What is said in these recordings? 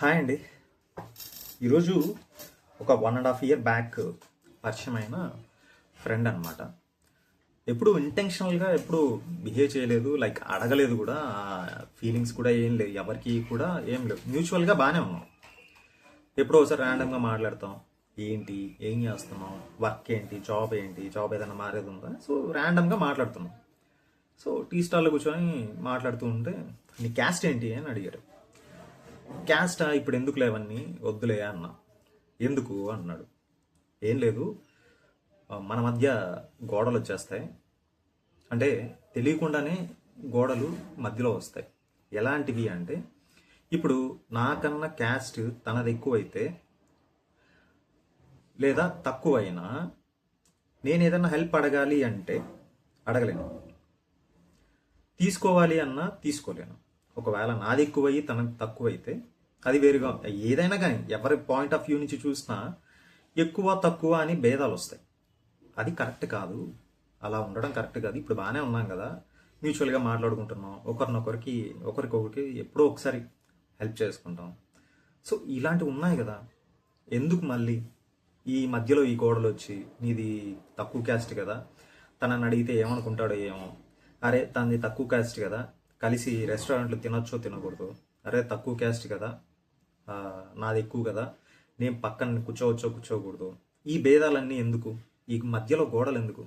Hi అండి. ఈరోజు ఒక 1.5 year బ్యాక్ పరిచయమైన ఫ్రెండ్ అనమాట. ఎప్పుడు ఇంటెన్షనల్గా ఎప్పుడు బిహేవ్ చేయలేదు, లైక్ అడగలేదు కూడా. ఫీలింగ్స్ కూడా ఏం లేదు, ఎవరికి కూడా ఏం లేవు. మ్యూచువల్గా బాగానే ఉన్నాం. ఎప్పుడో ఒకసారి ర్యాండమ్గా మాట్లాడతాం. ఏంటి, ఏం చేస్తున్నాం, వర్క్ ఏంటి, జాబ్ ఏదైనా మారేది ఉందా, సో ర్యాండమ్గా మాట్లాడుతున్నాం. సో టీ స్టాల్లో కూర్చొని మాట్లాడుతూ ఉంటే, నీ క్యాస్ట్ ఏంటి అని అడిగారు. క్యాస్టా, ఇప్పుడు ఎందుకు లేవన్నీ, వద్దులే అన్న. ఎందుకు అన్నాడు. ఏం లేదు, మన మధ్య గోడలు వచ్చేస్తాయి. అంటే తెలియకుండానే గోడలు మధ్యలో వస్తాయి. ఎలాంటివి అంటే, ఇప్పుడు నాకన్నా క్యాస్ట్ తనది ఎక్కువైతే లేదా తక్కువైనా నేను ఏదైనా హెల్ప్ అడగాలి అంటే అడగలేను, తీసుకోవాలి అన్నా తీసుకోలేను. ఒకవేళ నాది ఎక్కువయ్యి తనకు తక్కువైతే అది వేరుగా. ఏదైనా కానీ ఎవరి పాయింట్ ఆఫ్ వ్యూ నుంచి చూసినా ఎక్కువ తక్కువ అని భేదాలు వస్తాయి. అది కరెక్ట్ కాదు, అలా ఉండడం కరెక్ట్ కాదు. ఇప్పుడు బాగానే ఉన్నాం కదా, మ్యూచువల్గా మాట్లాడుకుంటున్నాం, ఒకరికొకరికి ఎప్పుడో ఒకసారి హెల్ప్ చేసుకుంటాం. సో ఇలాంటివి ఉన్నాయి కదా, ఎందుకు మళ్ళీ ఈ మధ్యలో ఈ గోడలు వచ్చి, నీది తక్కువ క్యాస్ట్ కదా, తనని అడిగితే ఏమనుకుంటాడో ఏమో, అరే తనది తక్కువ క్యాస్ట్ కదా, కలిసి రెస్టారెంట్లో తినొచ్చో తినకూడదు, అరే తక్కువ క్యాస్ట్ కదా, నాది ఎక్కువ కదా, నేను పక్కన కూర్చోవచ్చో కూర్చోకూడదు, ఈ భేదాలన్నీ ఎందుకు, ఈ మధ్యలో గోడలు ఎందుకు?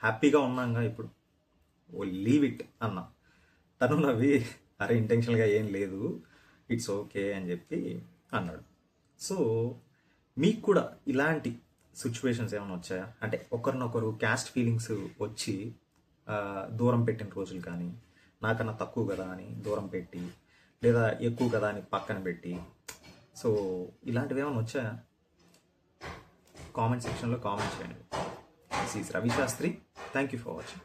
హ్యాపీగా ఉన్నాగా ఇప్పుడు, ఓ లీవ్ ఇట్ అన్న. తను నవ్వి, అరే ఇంటెన్షనల్గా ఏం లేదు, ఇట్స్ ఓకే అని చెప్పి అన్నాడు. సో మీకు కూడా ఇలాంటి సిచ్యువేషన్స్ ఏమైనా వచ్చాయా? అంటే ఒకరినొకరు క్యాస్ట్ ఫీలింగ్స్ వచ్చి దూరం పెట్టిన రోజులు కానీ, నాకన్నా తక్కువ కదా అని దూరం పెట్టి, లేదా ఎక్కువ కదా అని పక్కన పెట్టి, సో ఇలాంటివి ఏమైనా వచ్చాయా? కామెంట్ సెక్షన్లో కామెంట్ చేయండి. This is Ravi Shastri. Thank you for watching.